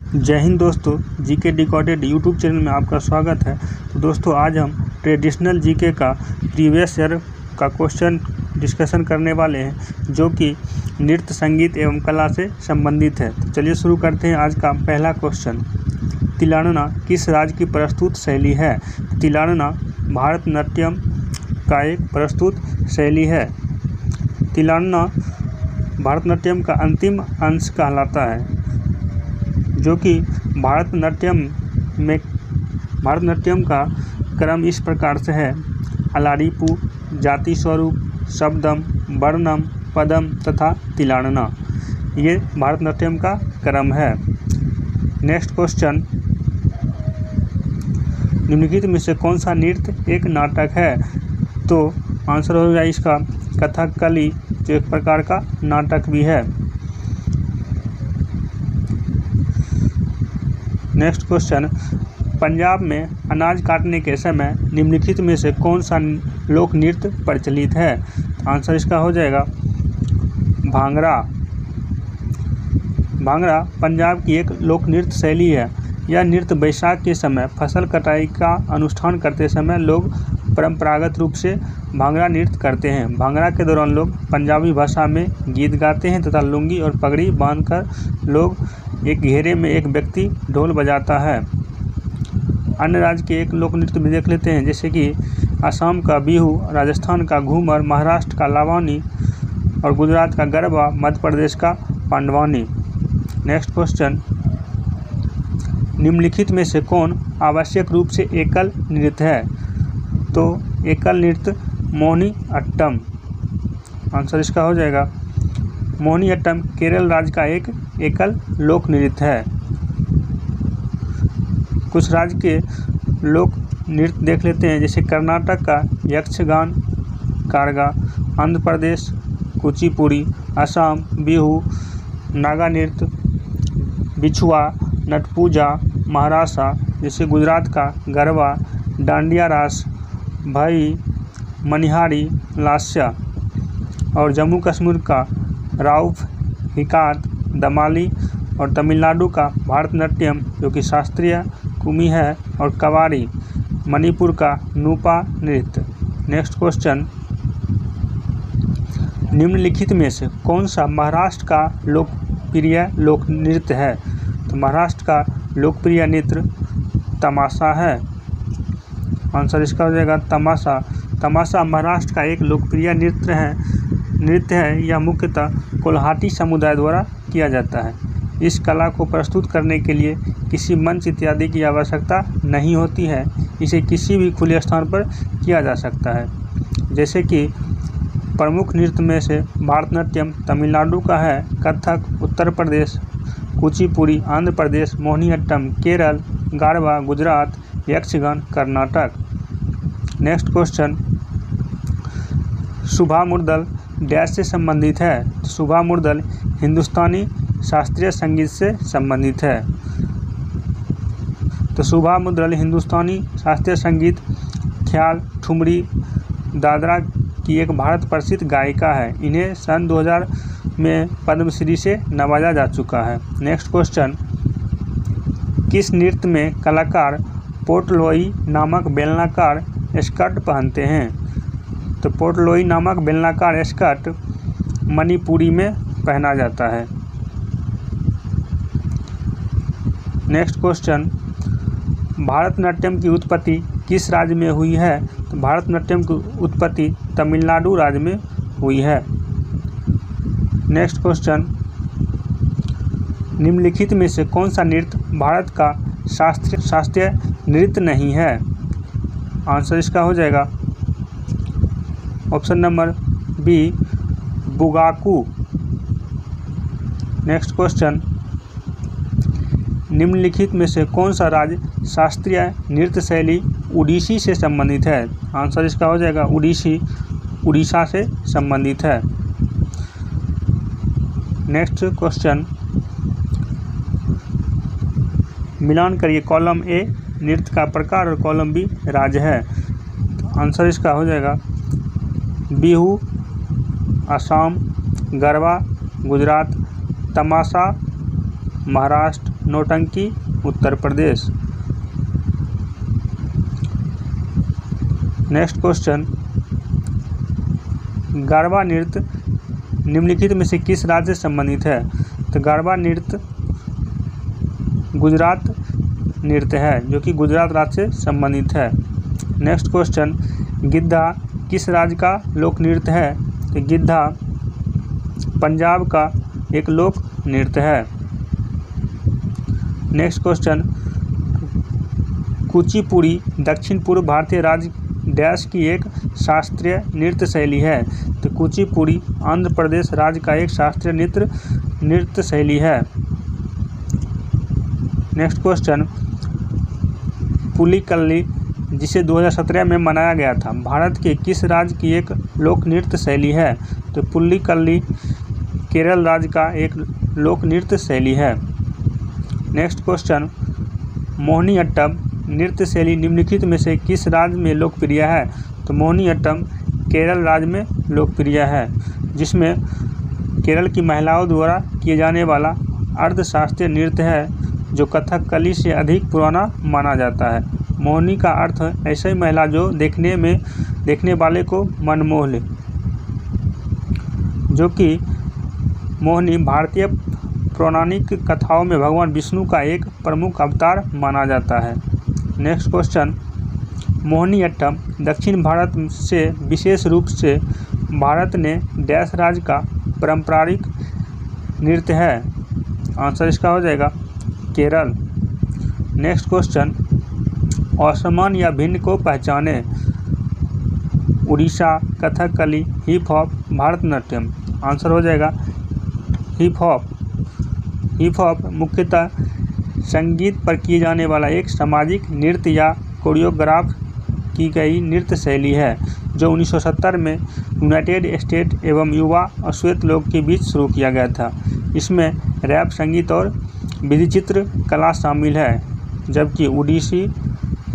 जय हिंद दोस्तों, GK decoded YouTube channel में आपका स्वागत है। तो दोस्तों आज हम ट्रेडिशनल जीके का प्रीवियस ईयर का क्वेश्चन डिस्कशन करने वाले हैं, जो कि नृत्य, संगीत एवं कला से संबंधित है। तो चलिए शुरू करते हैं आज का पहला क्वेश्चन। तिलाना किस राज्य की प्रस्तुत शैली है? तिलाना भारतनाट्यम का एक प्रस्तुत शैली है। तिलाना भारतनाट्यम का अंतिम अंश कहलाता है, जो कि भारतनाट्यम का क्रम इस प्रकार से है: अलारिपू, जाति स्वरूप, शब्दम, वर्णम, पदम तथा तिलाना। ये भारतनाट्यम का क्रम है। नेक्स्ट क्वेश्चन, निम्नलिखित में से कौन सा नृत्य एक नाटक है? तो आंसर हो जाएगा इसका कथकली, जो एक प्रकार का नाटक भी है। नेक्स्ट क्वेश्चन, पंजाब में अनाज काटने के समय निम्नलिखित में से कौन सा लोक नृत्य प्रचलित है? आंसर इसका हो जाएगा भांगड़ा। भांगड़ा पंजाब की एक लोक नृत्य शैली है। यह नृत्य बैसाख के समय फसल कटाई का अनुष्ठान करते समय लोग परंपरागत रूप से भांगड़ा नृत्य करते हैं। भांगड़ा के दौरान लोग पंजाबी भाषा में गीत गाते हैं तथा लुंगी और पगड़ी बांधकर लोग एक घेरे में एक व्यक्ति ढोल बजाता है। अन्य राज्य के एक लोक नृत्य भी देख लेते हैं, जैसे कि असम का बिहू, राजस्थान का घूमर, महाराष्ट्र का लावनी और गुजरात का गरबा, मध्य प्रदेश का पांडवानी। नेक्स्ट क्वेश्चन, निम्नलिखित में से कौन आवश्यक रूप से एकल नृत्य है? तो एकल नृत्य मोहिनी अट्टम। आंसर इसका हो जाएगा मोहिनी अट्टम केरल राज्य का एक एकल लोक नृत्य है। कुछ राज्य के लोक नृत्य देख लेते हैं, जैसे कर्नाटक का यक्षगान कारगा, आंध्र प्रदेश कुचिपुड़ी, असम बिहू, नागा नृत्य बिछुआ, नटपूजा, महाराष्ट्र जैसे गुजरात का गरबा, डांडिया रास, भई, मनिहारी, लास्या और जम्मू कश्मीर का राउफ, हिकात, दमाली और तमिलनाडु का भारतनाट्यम, जो कि शास्त्रीय कुमी है, और कवारी, मणिपुर का नूपा नृत्य। नेक्स्ट क्वेश्चन, निम्नलिखित में से कौन सा महाराष्ट्र का लोकप्रिय लोक नृत्य है? तो महाराष्ट्र का लोकप्रिय नृत्य तमाशा है। आंसर इसका हो जाएगा तमाशा। तमाशा महाराष्ट्र का एक लोकप्रिय नृत्य है। यह मुख्यतः कोल्हाटी समुदाय द्वारा किया जाता है। इस कला को प्रस्तुत करने के लिए किसी मंच इत्यादि की आवश्यकता नहीं होती है। इसे किसी भी खुले स्थान पर किया जा सकता है। जैसे कि प्रमुख नृत्य में से भारतनाट्यम तमिलनाडु का है, कथक उत्तर प्रदेश, कुचिपुड़ी आंध्र प्रदेश, मोहिनीअट्टम केरल, गारवा गुजरात, यक्षगान कर्नाटक। नेक्स्ट क्वेश्चन, सुभा मुर्दल डैश से संबंधित है? सुभा मुर्दल हिंदुस्तानी शास्त्रीय संगीत से संबंधित है। तो सुभा मुर्दल हिंदुस्तानी शास्त्रीय संगीत, ख्याल, ठुमरी, दादरा की एक भारत प्रसिद्ध गायिका है। इन्हें सन 2000 में पद्मश्री से नवाजा जा चुका है। नेक्स्ट क्वेश्चन, किस नृत्य में कलाकार पोटलोई नामक बेलनाकार स्कर्ट पहनते हैं? तो पोटलोई नामक बेलनाकार स्कर्ट मणिपुरी में पहना जाता है। नेक्स्ट क्वेश्चन, भारतनाट्यम की उत्पत्ति किस राज्य में हुई है? तो भारतनाट्यम की उत्पत्ति तमिलनाडु राज्य में हुई है। नेक्स्ट क्वेश्चन, निम्नलिखित में से कौन सा नृत्य भारत का शास्त्रीय नृत्य नहीं है? आंसर इसका हो जाएगा option number B, Bugaku. Next question, निम्नलिखित में से कौन सा राज्य शास्त्रीय नृत्य शैली ओडिसी से संबंधित है? आंसर इसका हो जाएगा उड़ीसा से संबंधित है। नेक्स्ट क्वेश्चन, मिलान करिए, कॉलम ए नृत्य का प्रकार और कॉलम बी राज्य है। आंसर इसका हो जाएगा बिहू असम, गरबा गुजरात, तमाशा महाराष्ट्र, नौटंकी उत्तर प्रदेश। नेक्स्ट क्वेश्चन, गरबा नृत्य निम्नलिखित में से किस राज्य से संबंधित है? तो गरबा नृत्य गुजरात नृत्य है, जो कि गुजरात राज्य से संबंधित है। नेक्स्ट क्वेश्चन, गिद्धा किस राज्य का लोक नृत्य है? तो गिद्धा पंजाब का एक लोक नृत्य है। नेक्स्ट क्वेश्चन, कुचिपुड़ी दक्षिण पूर्व भारतीय राज्य डैश की एक शास्त्रीय नृत्य शैली है? तो कुचिपुड़ी आंध्र प्रदेश राज्य का एक शास्त्रीय नृत्य शैली है। नेक्स्ट क्वेश्चन, पुलिकल्ली जिसे 2017 में मनाया गया था, भारत के किस राज्य की एक लोक नृत्य शैली है? तो पुलिकल्ली केरल राज्य का एक लोक नृत्य शैली है। नेक्स्ट क्वेश्चन, मोहिनीअट्टम नृत्य शैली निम्नलिखित में से किस राज्य में लोकप्रिय है? तो मोहिनीअट्टम केरल राज्य में लोकप्रिय है, जिसमें केरल की महिलाओं द्वारा किए जाने वाला अर्धशास्त्रीय नृत्य है, जो कथकली से अधिक पुराना माना जाता है। मोहिनी का अर्थ ऐसी महिला जो देखने वाले को मनमोह ले, जो कि मोहिनी भारतीय पौराणिक कथाओं में भगवान विष्णु का एक प्रमुख अवतार माना जाता है। नेक्स्ट क्वेश्चन, मोहिनीअट्टम दक्षिण भारत से विशेष रूप से भारत ने डैश राज्य का पारंपरिक नृत्य है? आंसर इसका हो जाएगा केरल। नेक्स्ट क्वेश्चन, असमान या भिन्न को पहचाने? Orissa, Kathakali, hip hop, Bharatanatyam. Answer हो जाएगा हिप हॉप। हिप हॉप मुख्यतः संगीत पर किए जाने वाला एक सामाजिक नृत्य या कोरियोग्राफ की गई नृत्य शैली है, जो 1970 में यूनाइटेड स्टेट एवं युवा और श्वेत लोग के बीच शुरू किया गया था। इसमें रैप, संगीत और विधिचित्र कला शामिल है, जबकि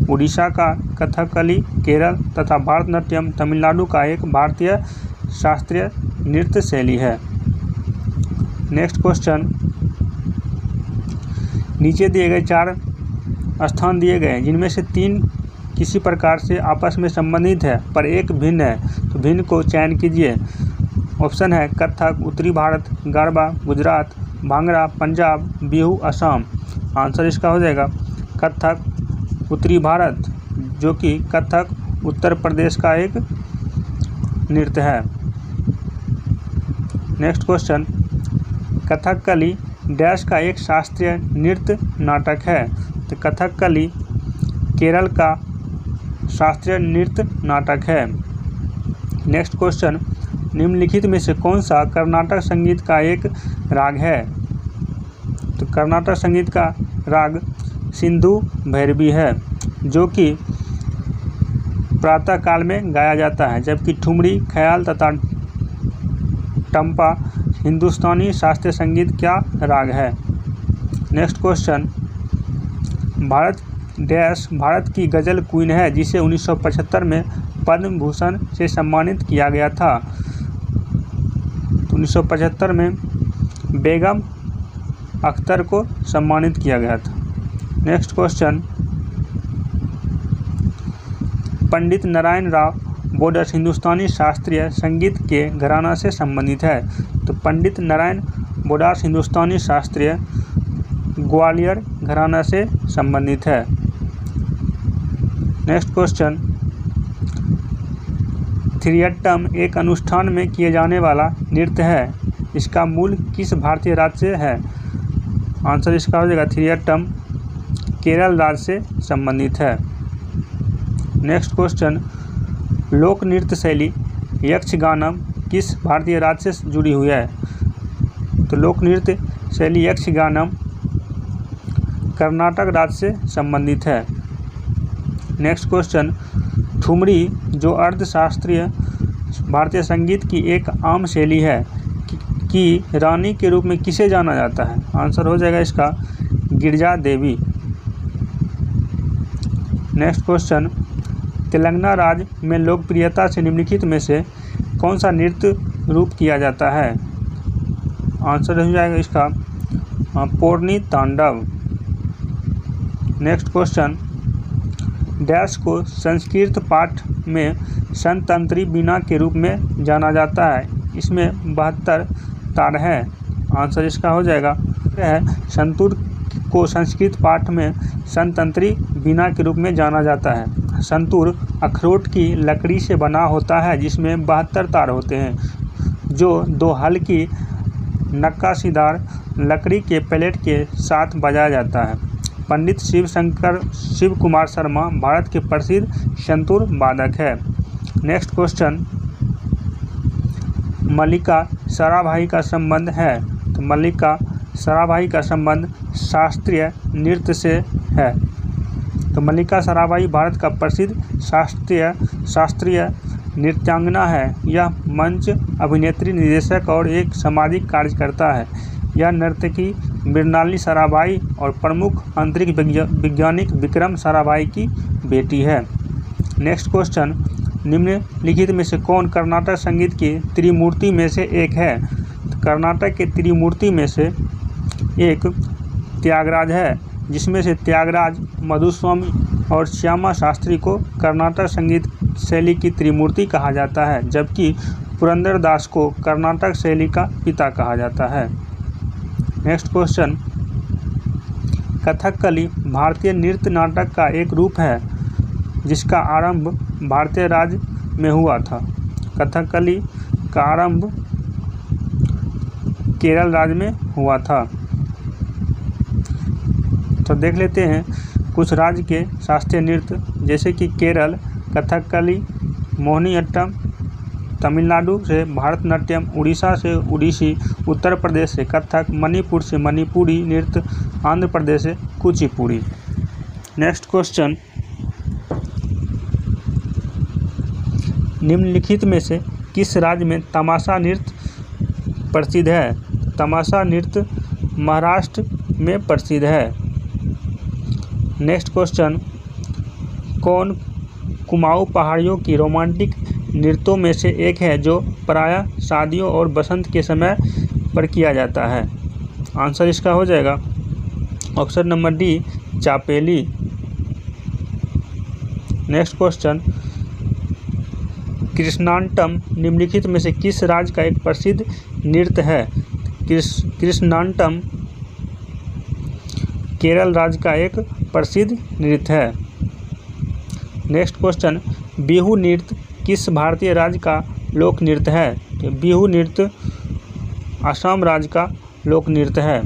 उड़ीसा का कथकली केरल तथा भारतनाट्यम तमिलनाडु का एक भारतीय शास्त्रीय नृत्य शैली है। नेक्स्ट क्वेश्चन, नीचे दिए गए 4 स्थान दिए गए हैं, जिनमें से 3 किसी प्रकार से आपस में संबंधित है पर एक भिन्न है, तो भिन्न को चयन कीजिए। ऑप्शन है कथक उत्तरी भारत, गरबा गुजरात, भांगड़ा पंजाब, बिहू असम। आंसर इसका हो जाएगा कथक उत्तरी भारत, जो कि कथक उत्तर प्रदेश का एक नृत्य है। नेक्स्ट क्वेश्चन, कथकली डैश का एक शास्त्रीय नृत्य नाटक है? तो कथकली केरल का शास्त्रीय नृत्य नाटक है। नेक्स्ट क्वेश्चन, निम्नलिखित में से कौन सा कर्नाटक संगीत का एक राग है? तो कर्नाटक संगीत का राग सिंधु भैरवी है, जो कि प्रातः काल में गाया जाता है, जबकि ठुमरी, ख्याल तथा टम्पा हिंदुस्तानी शास्त्रीय संगीत का राग है। नेक्स्ट क्वेश्चन, भारत की गज़ल क्वीन है, जिसे 1975 में पद्म भूषण से सम्मानित किया गया था? तो 1975 में बेगम अख्तर को सम्मानित किया गया था। नेक्स्ट क्वेश्चन, पंडित नारायण राव बोडस हिंदुस्तानी शास्त्रीय संगीत के घराना से संबंधित है? तो पंडित नारायण बोडास हिंदुस्तानी शास्त्रीय ग्वालियर घराना से संबंधित है। नेक्स्ट क्वेश्चन, थिरियट्टम एक अनुष्ठान में किए जाने वाला नृत्य है, इसका मूल किस भारतीय राज्य से है? आंसर इसका हो जाएगा थिरियट्टम केरल राज्य से संबंधित है। नेक्स्ट क्वेश्चन, लोक नृत्य शैली यक्षगानम किस भारतीय राज्य से जुड़ी हुई है? तो लोक नृत्य शैली यक्षगानम कर्नाटक राज्य से संबंधित है। नेक्स्ट क्वेश्चन, ठुमरी जो अर्धशास्त्रीय भारतीय संगीत की एक आम शैली है कि रानी के रूप में किसे जाना जाता है? आंसर हो जाएगा इसका गिरिजा देवी। नेक्स्ट क्वेश्चन, तेलंगाना राज्य में लोकप्रियता से निम्नलिखित में से कौन सा नृत्य रूप किया जाता है? आंसर हो जाएगा इसका पोरनी तांडव। नेक्स्ट क्वेश्चन, डैश को संस्कृत पाठ में संतंत्री वीणा के रूप में जाना जाता है। इसमें 72 तार है। आंसर इसका हो जाएगा है संतूर को संस्कृत पाठ में संतंत्री वीणा के रूप में जाना जाता है। संतूर अखरोट की लकड़ी से बना होता है जिसमें 72 तार होते हैं, जो 2 हल्की नक्काशीदार लकड़ी के प्लेट के साथ बजाया जाता है। पंडित शिव कुमार शर्मा भारत के प्रसिद्ध संतूर वादक है। नेक्स्ट क्वेश्चन, मल्लिका साराभाई का संबंध है। तो मल्लिका साराभाई का संबंध शास्त्रीय नृत्य से है। तो मल्लिका साराभाई भारत का प्रसिद्ध शास्त्रीय नृत्यांगना है। यह मंच अभिनेत्री, निर्देशक और एक सामाजिक कार्यकर्ता है। यह नर्तकी मृणालिनी साराभाई और प्रमुख अंतरिक्ष वैज्ञानिक विक्रम साराभाई की बेटी है। नेक्स्ट क्वेश्चन, निम्नलिखित में से कौन कर्नाटक संगीत की त्रिमूर्ति में से एक है। तो कर्नाटक के त्रिमूर्ति में से एक त्यागराज है, जिसमें से त्यागराज, मधुस्वामी और श्यामा शास्त्री को कर्नाटक संगीत शैली की त्रिमूर्ति कहा जाता है, जबकि पुरंदरदास को कर्नाटक शैली का पिता कहा जाता है। नेक्स्ट क्वेश्चन, कथकली भारतीय नृत्य नाटक का एक रूप है जिसका आरंभ भारतीय राज्य में हुआ था। कथकली का आरंभ केरल राज्य में हुआ था। तो देख लेते हैं कुछ राज्य के शास्त्रीय नृत्य, जैसे कि केरल कथकली, मोहिनीअट्टम, तमिलनाडु से भारतनाट्यम, उड़ीसा से ओडिसी, उत्तर प्रदेश से कथक, मणिपुर से मणिपुरी नृत्य, आंध्र प्रदेश से कुचिपुड़ी। नेक्स्ट क्वेश्चन, निम्नलिखित में से किस राज्य में तमाशा नृत्य प्रसिद्ध है। तमाशा नृत्य महाराष्ट्र में प्रसिद्ध है। नेक्स्ट क्वेश्चन, कौन कुमाऊं पहाड़ियों की रोमांटिक नृत्यों में से एक है जो प्रायः शादियों और बसंत के समय पर किया जाता है। आंसर इसका हो जाएगा option number D, Chapeli. Next question, Krishnanattam निम्नलिखित में से किस राज्य का एक प्रसिद्ध नृत्य है। कृष्णांटम केरल राज्य का एक प्रसिद्ध नृत्य है। नेक्स्ट क्वेश्चन, बिहू नृत्य किस भारतीय राज्य का लोक नृत्य है। तो बिहू नृत्य असम राज्य का लोक नृत्य है।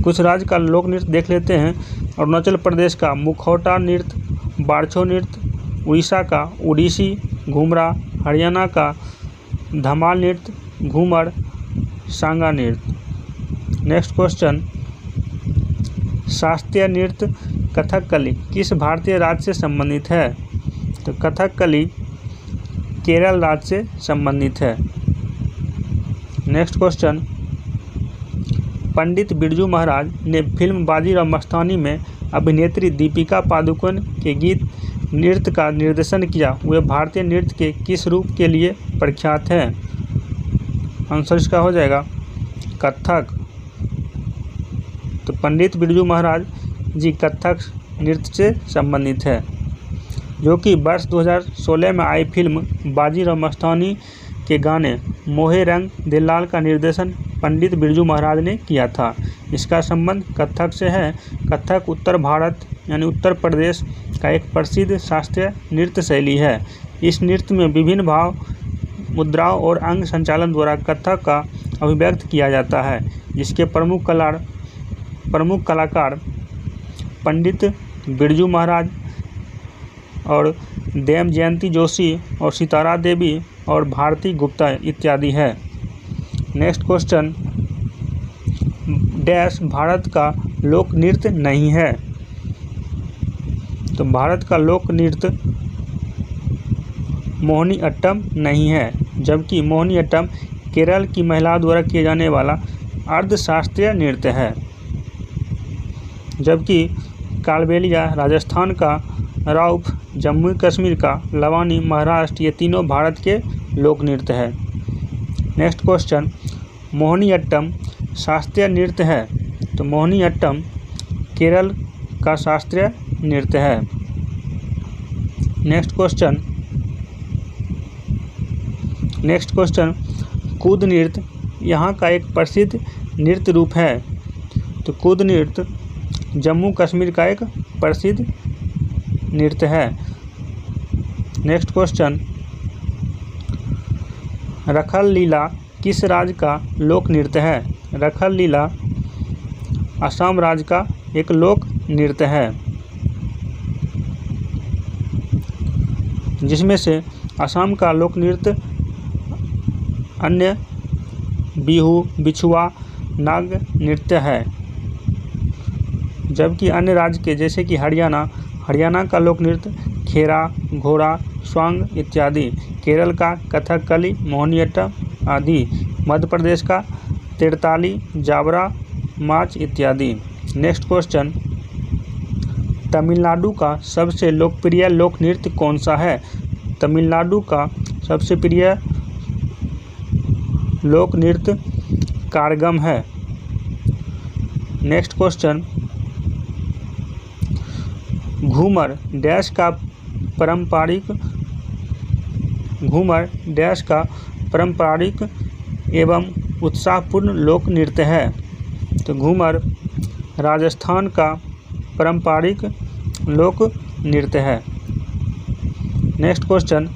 कुछ राज्य का लोक नृत्य देख लेते हैं। अरुणाचल प्रदेश का मुखौटा नृत्य, बारछो नृत्य, उड़ीसा का ओडिसी घूमरा, हरियाणा का धमाल नृत्य, घूमर, सांगा नृत्य। नेक्स्ट क्वेश्चन, शास्त्रीय नृत्य कथकली किस भारतीय राज्य से संबंधित है। तो कथकली केरल राज्य से संबंधित है। नेक्स्ट क्वेश्चन, पंडित बिरजू महाराज ने फिल्म बाजीराव मस्तानी में अभिनेत्री दीपिका पादुकोण के गीत नृत्य का निर्देशन किया। वे भारतीय नृत्य के किस रूप के लिए प्रख्यात हैं। आंसर इसका हो जाएगा कथक। तो पंडित बिरजू महाराज जी कथक नृत्य से संबंधित है, जो कि वर्ष 2016 में आई फिल्म बाजीराव मस्तानी के गाने मोहे रंग दिललाल का निर्देशन पंडित बिरजू महाराज ने किया था। इसका संबंध कथक से है। कथक उत्तर भारत यानी उत्तर प्रदेश का एक प्रसिद्ध शास्त्रीय नृत्य शैली है। इस नृत्य में विभिन्न भाव, मुद्राओं और अंग संचालन द्वारा कथक का अभिव्यक्त किया जाता है, जिसके प्रमुख कलाकार पंडित बिरजू महाराज और देव जयंती जोशी और सितारा देवी और भारती गुप्ता इत्यादि है। नेक्स्ट क्वेश्चन, डैश भारत का लोक नृत्य नहीं है। तो भारत का लोक नृत्य मोहिनीअट्टम नहीं है, जबकि मोहिनीअट्टम केरल की महिलाओं द्वारा किए जाने वाला अर्धशास्त्रीय नृत्य है, जबकि कालबेलिया राजस्थान का, राउफ जम्मू कश्मीर का, लवानी महाराष्ट्र, ये तीनों भारत के लोक नृत्य है। नेक्स्ट क्वेश्चन, मोहिनीअट्टम शास्त्रीय नृत्य है। तो मोहिनीअट्टम केरल का शास्त्रीय नृत्य है। नेक्स्ट क्वेश्चन कूद नृत्य यहाँ का एक प्रसिद्ध नृत्य रूप है। तो कूद नृत्य जम्मू कश्मीर का एक प्रसिद्ध नृत्य है। नेक्स्ट क्वेश्चन रखल लीला किस राज्य का लोक नृत्य है? रखल लीला असम राज्य का एक लोक नृत्य है, जिसमें से असम का लोक नृत्य अन्य बिहू, बिछुआ, नाग नृत्य है। जबकि अन्य राज्य के जैसे कि हरियाणा का लोक नृत्य खेरा, घोड़ा, स्वांग इत्यादि, केरल का कथकली, मोहिनीअट्टम आदि, मध्य प्रदेश का तिरताली, जावरा, माच इत्यादि। नेक्स्ट क्वेश्चन तमिलनाडु का सबसे लोकप्रिय लोक नृत्य कौन सा है? तमिलनाडु का सबसे प्रिय लोक नृत्य कारगम है। नेक्स्ट क्वेश्चन घूमर डैश का पारंपरिक एवं उत्साहपूर्ण लोक नृत्य है। तो घूमर राजस्थान का पारंपरिक लोक नृत्य है। नेक्स्ट क्वेश्चन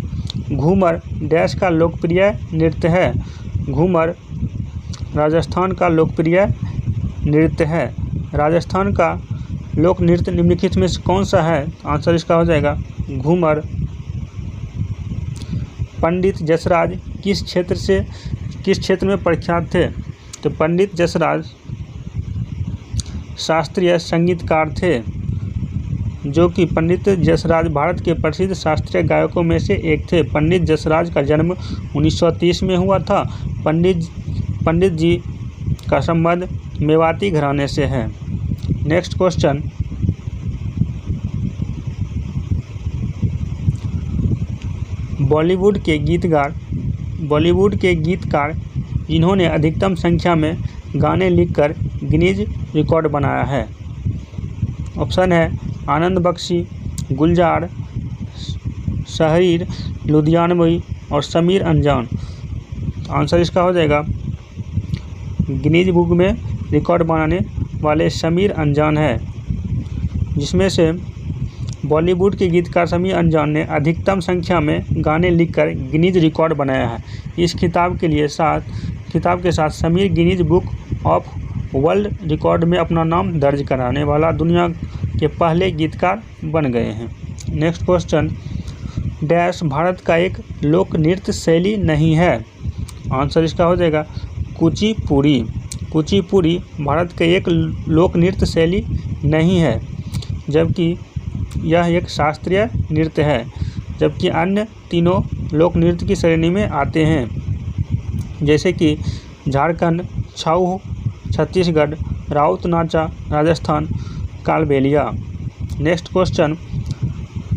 घूमर डैश का लोकप्रिय नृत्य है। घूमर राजस्थान का लोकप्रिय नृत्य है। राजस्थान का लोक नृत्य निम्नलिखित में से कौन सा है? आंसर इसका हो जाएगा घूमर। पंडित जसराज किस क्षेत्र में प्रख्यात थे? तो पंडित जसराज शास्त्रीय संगीतकार थे, जो कि पंडित जसराज भारत के प्रसिद्ध शास्त्रीय गायकों में से एक थे। पंडित जसराज का जन्म 1930 में हुआ था। पंडित जी का संबंध मेवाती घराने से है। नेक्स्ट क्वेश्चन बॉलीवुड के गीतकार जिन्होंने अधिकतम संख्या में गाने लिखकर गिनीज रिकॉर्ड बनाया है। ऑप्शन है आनंद बख्शी, गुलजार, शहीर लुधियानवी और समीर अंजान। आंसर इसका हो जाएगा गिनीज बुक में रिकॉर्ड बनाने वाले समीर अंजान है, जिसमें से बॉलीवुड के गीतकार समीर अंजान ने अधिकतम संख्या में गाने लिखकर गिनीज रिकॉर्ड बनाया है। इस खिताब के साथ Sameer Guinness book of world record में अपना नाम दर्ज कराने वाला दुनिया के पहले गीतकार बन गए हैं। नेक्स्ट क्वेश्चन डैश भारत का एक लोक नृत्य शैली नहीं है। आंसर इसका हो जाएगा कुचिपुड़ी। कुचिपुड़ी भारत के एक लोक नृत्य शैली नहीं है, जबकि यह एक शास्त्रीय नृत्य है। जबकि अन्य तीनों लोक नृत्य की श्रेणी में आते हैं, जैसे कि झारखंड, छऊ छत्तीसगढ़, राउत नाचा राजस्थान, कालबेलिया। नेक्स्ट क्वेश्चन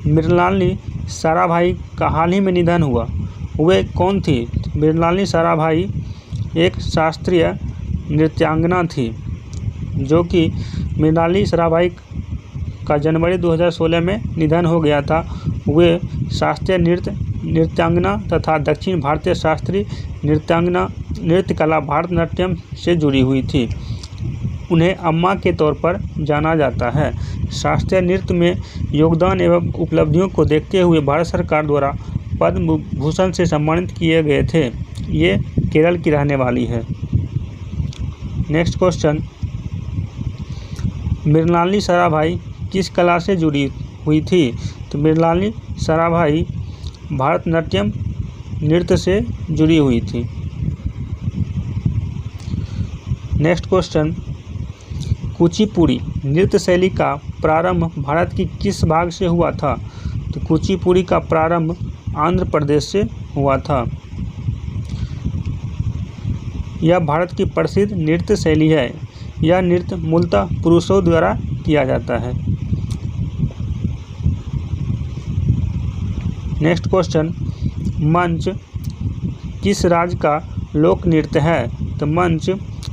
मृणालिनी साराभाई का हाल ही में निधन हुआ, वे कौन थी? मृणालिनी साराभाई एक शास्त्रीय नृत्यांगना थी, जो कि मृणालिनी साराभाई का जनवरी 2016 में निधन हो गया था। वे शास्त्रीय नृत्यांगना तथा दक्षिण भारतीय शास्त्रीय नृत्य कला भारतनाट्यम से जुड़ी हुई थी। उन्हें अम्मा के तौर पर जाना जाता है। शास्त्रीय नृत्य में योगदान एवं उपलब्धियों को देखते हुए भारत सरकार द्वारा पद्म भूषण से सम्मानित किए गए थे। ये केरल की रहने वाली है। नेक्स्ट क्वेश्चन मृणालिनी साराभाई किस कला से जुड़ी हुई थी? तो मृणालिनी साराभाई भारतनाट्यम नृत्य से जुड़ी हुई थी। नेक्स्ट क्वेश्चन कुचिपुड़ी नृत्य शैली का प्रारंभ भारत की किस भाग से हुआ था? तो कुचिपुड़ी का प्रारंभ आंध्र प्रदेश से हुआ था। यह भारत की प्रसिद्ध नृत्य शैली है। यह नृत्य मूलतः पुरुषों द्वारा किया जाता है। नेक्स्ट क्वेश्चन मंच किस राज्य का लोक नृत्य है? तो मंच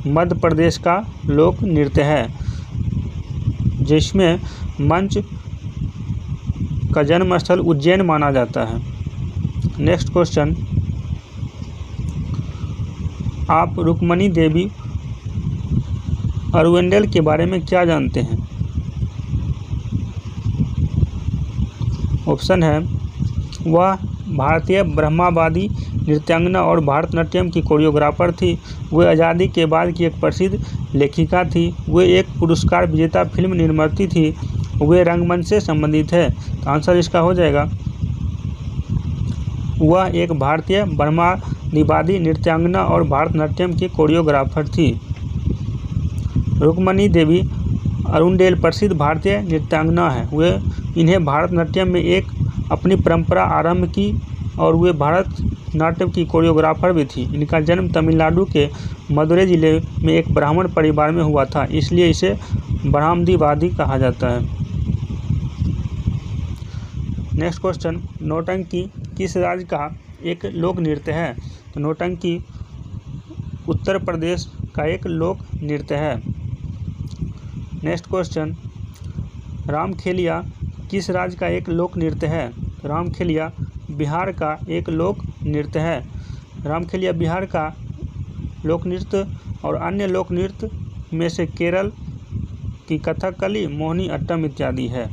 मध्य प्रदेश का लोक नृत्य है, जिसमें मंच का जन्म स्थल उज्जैन माना जाता है। नेक्स्ट क्वेश्चन, आप रुक्मणी देवी अरुवेंडेल के बारे में क्या जानते हैं? ऑप्शन है, वह भारतीय ब्रह्मावादी नृत्यांगना और भारतनाट्यम की कोरियोग्राफर थी। वे आज़ादी के बाद की एक प्रसिद्ध लेखिका थी। वे एक पुरस्कार विजेता फिल्म निर्माती थी। वे रंगमंच से संबंधित है। तो आंसर इसका हो जाएगा, वह एक भारतीय ब्रह्मावादी नृत्यांगना और भारतनाट्यम की कोरियोग्राफर थी। रुक्मणी देवी अरुणडेल प्रसिद्ध भारतीय नृत्यांगना है। वे इन्हें भारतनाट्यम में एक अपनी परंपरा आरंभ की और वे भारतनाट्यम की कोरियोग्राफर भी थी। इनका जन्म तमिलनाडु के मदुरै जिले में एक ब्राह्मण परिवार में हुआ था, इसलिए इसे ब्राह्मणवादी कहा जाता है। नेक्स्ट क्वेश्चन, नौटंकी किस राज्य का एक लोक नृत्य है? तो नौटंकी उत्तर प्रदेश का एक लोक नृत्य है। नेक्स्ट क्वेश्चन, रामखेलिया किस राज्य का एक लोक नृत्य है? रामखेलिया बिहार का एक लोक नृत्य है। रामखेलिया बिहार का लोक नृत्य और अन्य लोक नृत्य में से केरल की कथकली, मोहिनी अट्टम इत्यादि है।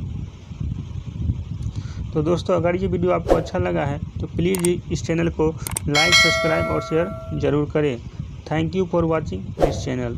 तो दोस्तों, अगर ये वीडियो आपको अच्छा लगा है तो प्लीज़ इस चैनल को लाइक, सब्सक्राइब और शेयर ज़रूर करें। Thank you for watching this channel.